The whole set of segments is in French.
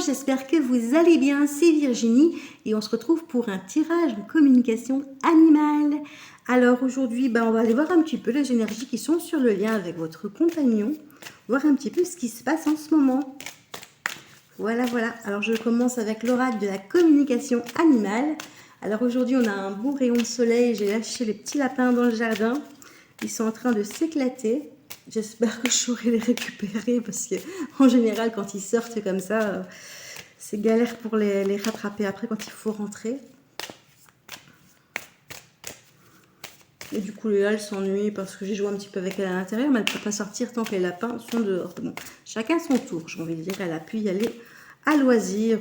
j'espère que vous allez bien, c'est Virginie et on se retrouve pour un tirage de communication animale. Alors aujourd'hui, on va aller voir un petit peu les énergies qui sont sur le lien avec votre compagnon, voir un petit peu ce qui se passe en ce moment. Voilà. Alors je commence avec l'oracle de la communication animale. Alors aujourd'hui, on a un beau rayon de soleil, j'ai lâché les petits lapins dans le jardin. Ils sont en train de s'éclater. J'espère que je saurai les récupérer parce que en général, quand ils sortent comme ça, c'est galère pour les rattraper après quand il faut rentrer. Et du coup, Léa, elle s'ennuie parce que j'ai joué un petit peu avec elle à l'intérieur, mais elle ne peut pas sortir tant que les lapins sont dehors. Bon, chacun son tour, j'ai envie de dire. Elle a pu y aller à loisir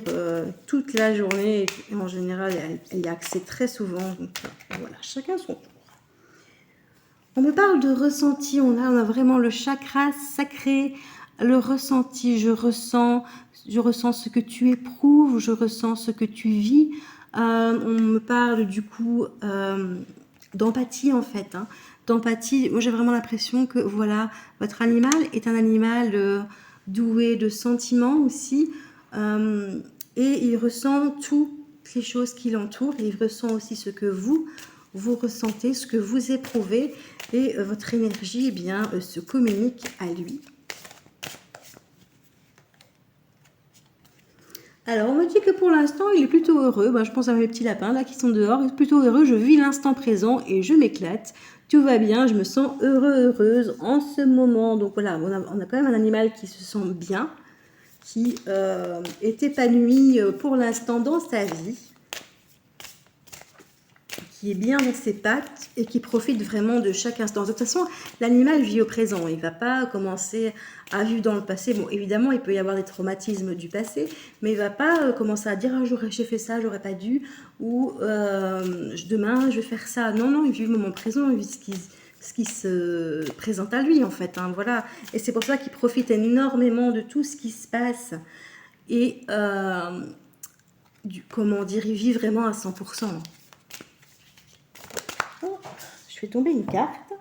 toute la journée. Et en général, elle y a accès très souvent. Donc voilà, chacun son tour. On me parle de ressenti, on a vraiment le chakra sacré, le ressenti, je ressens ce que tu éprouves, je ressens ce que tu vis. On me parle du coup d'empathie en fait. D'empathie, moi j'ai vraiment l'impression que voilà, votre animal est un animal doué de sentiments aussi. Et il ressent toutes les choses qui l'entourent et il ressent aussi ce que vous ressentez, ce que vous éprouvez et votre énergie se communique à lui. Alors on me dit que pour l'instant il est plutôt heureux, je pense à mes petits lapins là qui sont dehors, il est plutôt heureux, je vis l'instant présent et je m'éclate, tout va bien, je me sens heureuse en ce moment. Donc voilà, on a quand même un animal qui se sent bien, qui est épanoui pour l'instant dans sa vie, qui est bien dans ses pattes et qui profite vraiment de chaque instant. De toute façon, l'animal vit au présent. Il ne va pas commencer à vivre dans le passé. Bon, évidemment, il peut y avoir des traumatismes du passé, mais il ne va pas commencer à dire « Ah, j'ai fait ça, j'aurais pas dû » ou demain, je vais faire ça. Non, il vit le moment présent, il vit ce qui se présente à lui, en fait. Voilà. Et c'est pour ça qu'il profite énormément de tout ce qui se passe. Et, il vit vraiment à 100%. Je fais tomber une carte.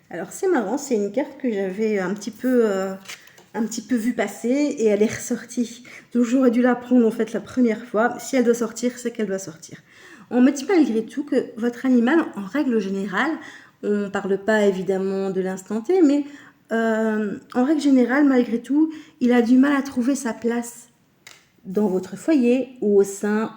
Alors c'est marrant, c'est une carte que j'avais un petit peu vu passer et elle est ressortie. Donc j'aurais dû la prendre en fait la première fois. Si elle doit sortir, c'est qu'elle doit sortir. On me dit malgré tout que votre animal, en règle générale, on ne parle pas évidemment de l'instant T, mais en règle générale, malgré tout, il a du mal à trouver sa place dans votre foyer ou au sein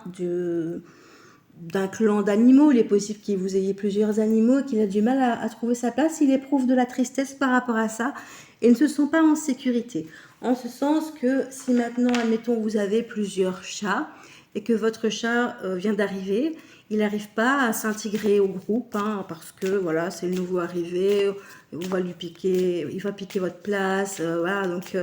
d'un clan d'animaux. Il est possible que vous ayez plusieurs animaux et qu'il a du mal à trouver sa place. Il éprouve de la tristesse par rapport à ça et ne se sent pas en sécurité. En ce sens que si maintenant, admettons, vous avez plusieurs chats et que votre chat vient d'arriver, il n'arrive pas à s'intégrer au groupe parce que voilà, c'est le nouveau arrivé, il va piquer votre place, voilà, donc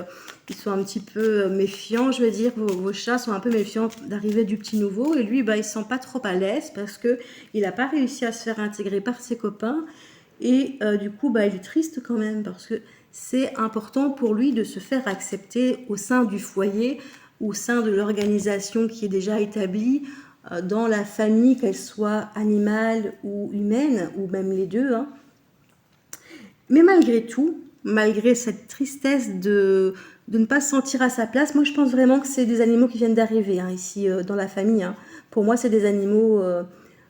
ils sont un petit peu méfiants, je veux dire, vos chats sont un peu méfiants d'arrivée du petit nouveau et lui, il ne se sent pas trop à l'aise parce qu'il n'a pas réussi à se faire intégrer par ses copains et du coup, il est triste quand même parce que c'est important pour lui de se faire accepter au sein du foyer, au sein de l'organisation qui est déjà établie, dans la famille, qu'elle soit animale ou humaine, ou même les deux. Mais malgré tout, malgré cette tristesse de ne pas se sentir à sa place, moi je pense vraiment que c'est des animaux qui viennent d'arriver ici dans la famille. Pour moi, c'est des animaux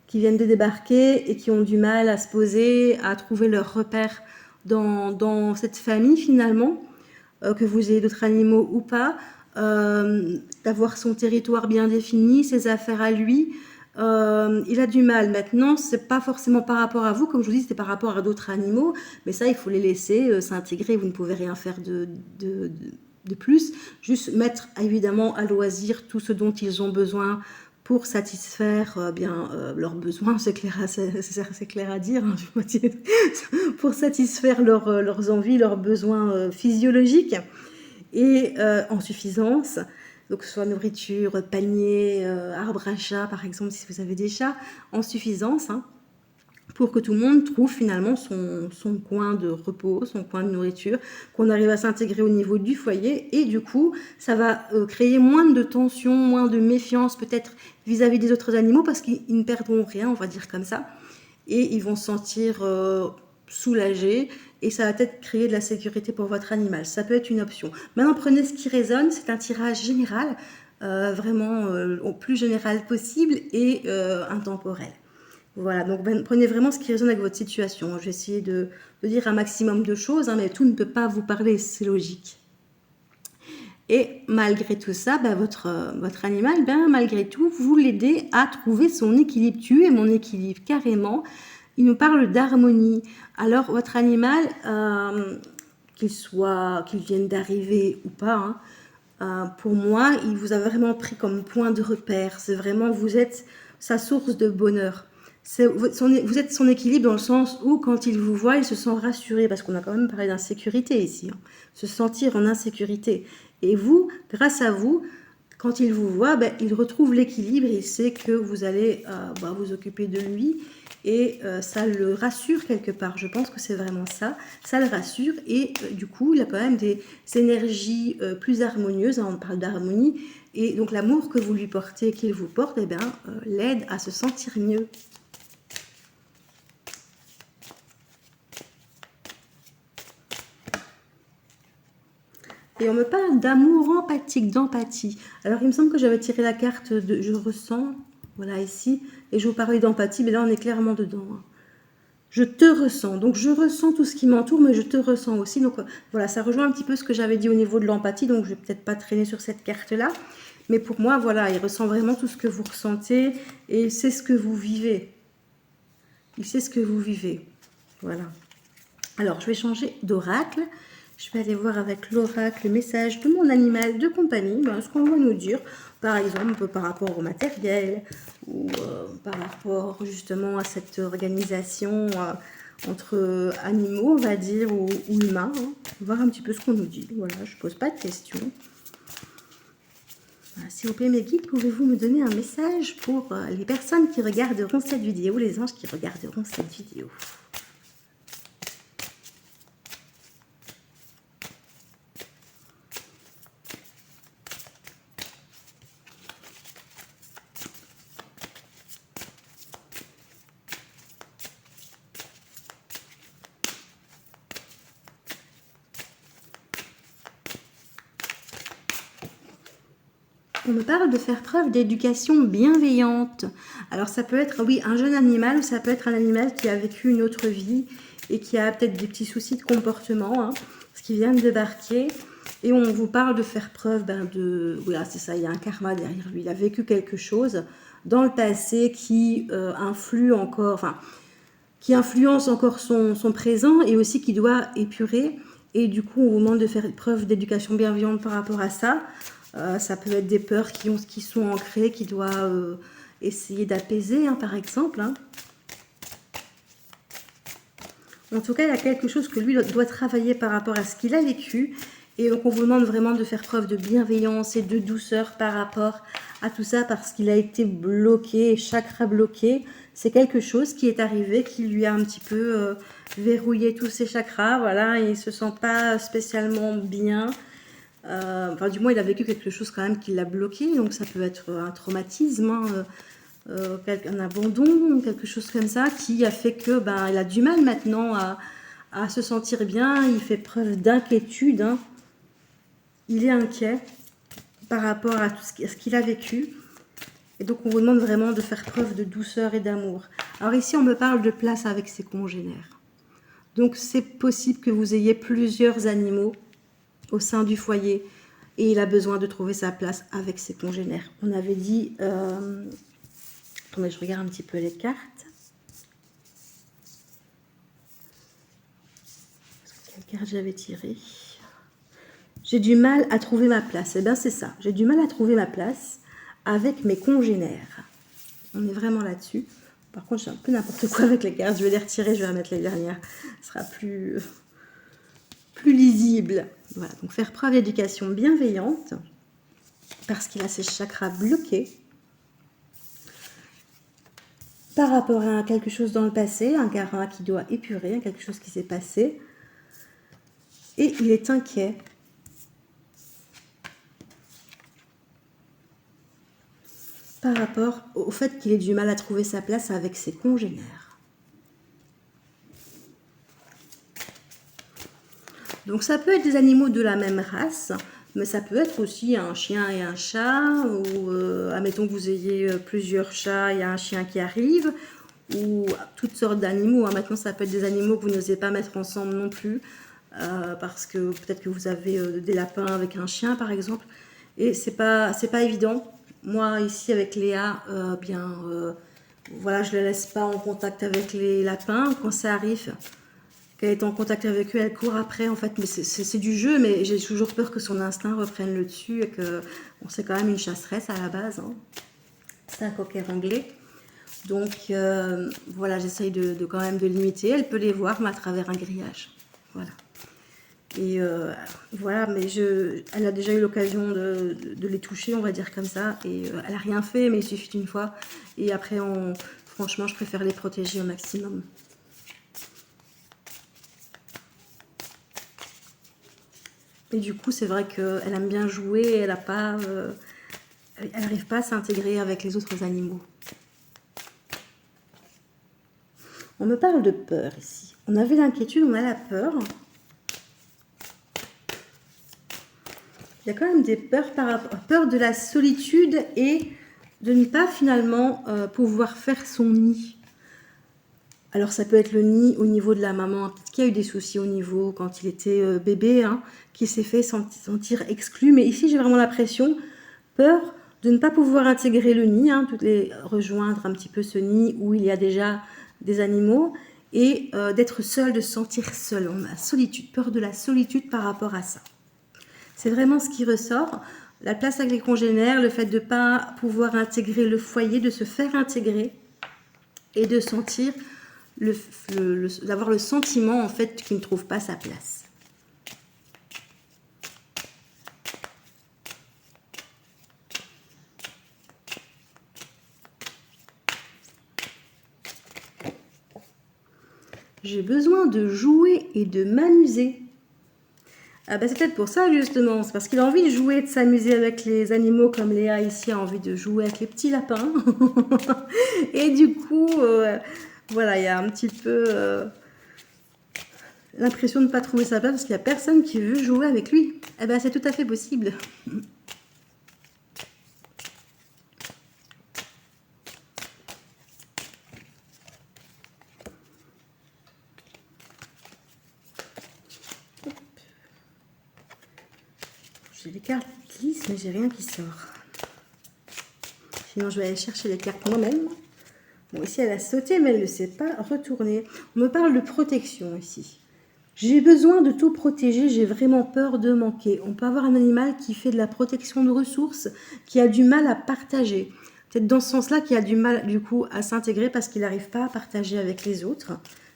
qui viennent de débarquer et qui ont du mal à se poser, à trouver leur repère dans cette famille finalement, que vous ayez d'autres animaux ou pas. D'avoir son territoire bien défini, ses affaires à lui. Il a du mal. Maintenant, c'est pas forcément par rapport à vous, comme je vous dis, c'est par rapport à d'autres animaux, mais ça, il faut les laisser s'intégrer. Vous ne pouvez rien faire de plus. Juste mettre évidemment à loisir tout ce dont ils ont besoin pour satisfaire leurs besoins, c'est clair à dire, pour satisfaire leurs envies, leurs besoins physiologiques. Et en suffisance, donc soit nourriture, panier, arbre à chat par exemple si vous avez des chats, en suffisance pour que tout le monde trouve finalement son coin de repos, son coin de nourriture, qu'on arrive à s'intégrer au niveau du foyer. Et du coup, ça va créer moins de tension, moins de méfiance peut-être vis-à-vis des autres animaux, parce qu'ils ne perdront rien, on va dire comme ça. Et ils vont se sentir soulagés, et ça va peut-être créer de la sécurité pour votre animal. Ça peut être une option. Maintenant, prenez ce qui résonne, c'est un tirage général, vraiment au plus général possible et intemporel. Voilà, donc prenez vraiment ce qui résonne avec votre situation. Je vais essayer de dire un maximum de choses, hein, mais tout ne peut pas vous parler, c'est logique. Et malgré tout ça, votre animal, malgré tout, vous l'aidez à trouver son équilibre. Tu es mon équilibre, carrément. Il nous parle d'harmonie. Alors, votre animal, qu'il vienne d'arriver ou pas, pour moi, il vous a vraiment pris comme point de repère. C'est vraiment, vous êtes sa source de bonheur. Vous êtes son équilibre dans le sens où, quand il vous voit, il se sent rassuré, parce qu'on a quand même parlé d'insécurité ici, hein. Se sentir en insécurité. Et vous, grâce à vous, quand il vous voit, il retrouve l'équilibre, il sait que vous allez vous occuper de lui, et ça le rassure quelque part. Je pense que c'est vraiment ça. Ça le rassure, et du coup, il a quand même des énergies plus harmonieuses, hein, on parle d'harmonie, et donc l'amour que vous lui portez, qu'il vous porte, l'aide à se sentir mieux. Et on me parle d'amour empathique, d'empathie. Alors, il me semble que j'avais tiré la carte de « je ressens », voilà, ici, et je vous parlais d'empathie, mais là, on est clairement dedans, hein. Je te ressens, donc je ressens tout ce qui m'entoure, mais je te ressens aussi. Donc voilà, ça rejoint un petit peu ce que j'avais dit au niveau de l'empathie, donc je vais peut-être pas traîner sur cette carte-là. Mais pour moi, voilà, il ressent vraiment tout ce que vous ressentez, et il sait ce que vous vivez. Il sait ce que vous vivez. Voilà. Alors, je vais changer d'oracle. Je vais aller voir avec l'oracle le message de mon animal de compagnie, ce qu'on va nous dire, par exemple par rapport au matériel, ou par rapport justement à cette organisation entre animaux, on va dire, ou humains, hein. Voir un petit peu ce qu'on nous dit. Voilà, je ne pose pas de questions. Voilà, s'il vous plaît, mes guides, pouvez-vous me donner un message pour les personnes qui regarderont cette vidéo, les anges qui regarderont cette vidéo? On me parle de faire preuve d'éducation bienveillante. Alors ça peut être, oui, un jeune animal, ou ça peut être un animal qui a vécu une autre vie et qui a peut-être des petits soucis de comportement, hein, parce qu'il vient de débarquer. Et on vous parle de faire preuve voilà, c'est ça, il y a un karma derrière lui. Il a vécu quelque chose dans le passé qui qui influence encore son présent, et aussi qui doit épurer. Et du coup, on vous demande de faire preuve d'éducation bienveillante par rapport à ça. Ça peut être des peurs qui sont ancrées, qui doit essayer d'apaiser, hein, par exemple, hein. En tout cas, il y a quelque chose que lui doit travailler par rapport à ce qu'il a vécu. Et donc, on vous demande vraiment de faire preuve de bienveillance et de douceur par rapport à tout ça, parce qu'il a été bloqué, chakra bloqué. C'est quelque chose qui est arrivé, qui lui a un petit peu verrouillé tous ses chakras. Voilà, il ne se sent pas spécialement bien. Du moins, il a vécu quelque chose quand même qui l'a bloqué. Donc, ça peut être un traumatisme, hein, un abandon, quelque chose comme ça, qui a fait que il a du mal maintenant à se sentir bien. Il fait preuve d'inquiétude, hein. Il est inquiet par rapport à tout ce qu'il a vécu. Et donc, on vous demande vraiment de faire preuve de douceur et d'amour. Alors ici, on me parle de place avec ses congénères. Donc, c'est possible que vous ayez plusieurs animaux au sein du foyer, et il a besoin de trouver sa place avec ses congénères. On avait dit... Attendez, je regarde un petit peu les cartes. Quelle carte j'avais tirée? J'ai du mal à trouver ma place. Eh bien, c'est ça. J'ai du mal à trouver ma place avec mes congénères. On est vraiment là-dessus. Par contre, j'ai un peu n'importe quoi avec les cartes. Je vais les retirer, je vais remettre les dernières. Ce sera plus lisible. Voilà, donc faire preuve d'éducation bienveillante, parce qu'il a ses chakras bloqués. par rapport à quelque chose dans le passé, un karma qui doit épurer, quelque chose qui s'est passé. Et il est inquiet. Par rapport au fait qu'il ait du mal à trouver sa place avec ses congénères. Donc ça peut être des animaux de la même race, mais ça peut être aussi un chien et un chat, ou admettons que vous ayez plusieurs chats, il y a un chien qui arrive, ou toutes sortes d'animaux. Maintenant, ça peut être des animaux que vous n'osez pas mettre ensemble non plus, parce que peut-être que vous avez des lapins avec un chien, par exemple, et c'est pas évident. Moi, ici, avec Léa, voilà, je ne la laisse pas en contact avec les lapins. Quand ça arrive, qu'elle est en contact avec eux, elle court après, en fait. Mais c'est du jeu, mais j'ai toujours peur que son instinct reprenne le dessus et que, bon, c'est quand même une chasseresse à la base, hein. C'est un cocker anglais. Donc, voilà, j'essaye de quand même de limiter. Elle peut les voir, mais à travers un grillage. Voilà. Et voilà, mais elle a déjà eu l'occasion de les toucher, on va dire comme ça. Et elle n'a rien fait, mais il suffit d'une fois. Et après, franchement, je préfère les protéger au maximum. Et du coup, c'est vrai qu'elle aime bien jouer, elle n'arrive pas à s'intégrer avec les autres animaux. On me parle de peur ici. On avait l'inquiétude, on a la peur. Il y a quand même des peurs peur de la solitude et de ne pas finalement pouvoir faire son nid. Alors ça peut être le nid au niveau de la maman, peut-être qu'il y a eu des soucis au niveau quand il était bébé, hein, qui s'est fait sentir exclu. Mais ici j'ai vraiment l'impression, peur de ne pas pouvoir intégrer le nid, hein, rejoindre un petit peu ce nid où il y a déjà des animaux, et d'être seul, de se sentir seul. On a solitude, peur de la solitude par rapport à ça. C'est vraiment ce qui ressort. La place avec les congénères, le fait de ne pas pouvoir intégrer le foyer, de se faire intégrer et de sentir, d'avoir le sentiment en fait qu'il ne trouve pas sa place. J'ai besoin de jouer et de m'amuser. Ah bah c'est peut-être pour ça justement, c'est parce qu'il a envie de jouer, de s'amuser avec les animaux comme Léa ici a envie de jouer avec les petits lapins. Et du coup, voilà, il y a un petit peu l'impression de ne pas trouver sa place parce qu'il n'y a personne qui veut jouer avec lui. Eh ben c'est tout à fait possible. J'ai des cartes qui glissent, mais j'ai rien qui sort. Sinon, je vais aller chercher les cartes moi-même. Bon, ici, elle a sauté, mais elle ne s'est pas retournée. On me parle de protection ici. J'ai besoin de tout protéger, j'ai vraiment peur de manquer. On peut avoir un animal qui fait de la protection de ressources, qui a du mal à partager. Peut-être dans ce sens-là, qui a du mal, du coup, à s'intégrer parce qu'il n'arrive pas à partager avec les autres.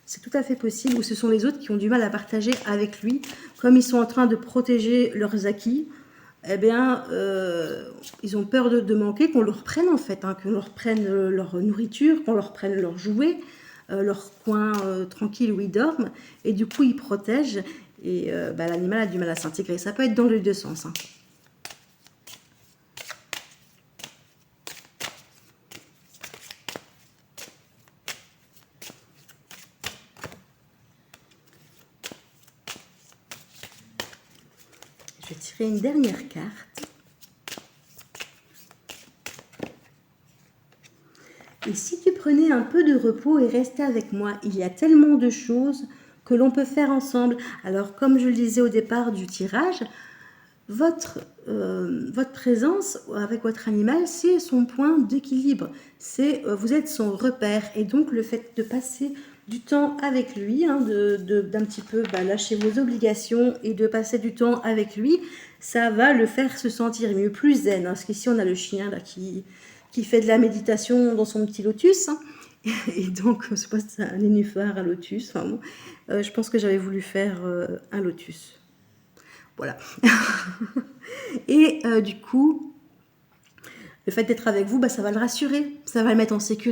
C'est tout à fait possible, ou ce sont les autres qui ont du mal à partager avec lui. Comme ils sont en train de protéger leurs acquis, eh bien, ils ont peur de manquer, qu'on leur prenne en fait, hein, qu'on leur prenne leur nourriture, qu'on leur prenne leurs jouets, leur coin tranquille où ils dorment. Et du coup, ils protègent et l'animal a du mal à s'intégrer. Ça peut être dans les deux sens, hein. Je vais tirer une dernière carte. Et si tu prenais un peu de repos et restais avec moi, il y a tellement de choses que l'on peut faire ensemble. Alors, comme je le disais au départ du tirage, votre présence avec votre animal, c'est son point d'équilibre. Vous êtes son repère. Et donc, le fait de passer du temps avec lui, hein, d'un petit peu lâcher vos obligations et de passer du temps avec lui, ça va le faire se sentir mieux, plus zen. Hein, parce qu'ici, on a le chien là, qui fait de la méditation dans son petit lotus. Hein. Et donc, je sais pas si c'est un nénuphar, un lotus. Enfin, bon, je pense que j'avais voulu faire un lotus. Voilà. Et du coup, le fait d'être avec vous, ça va le rassurer. Ça va le mettre en sécurité.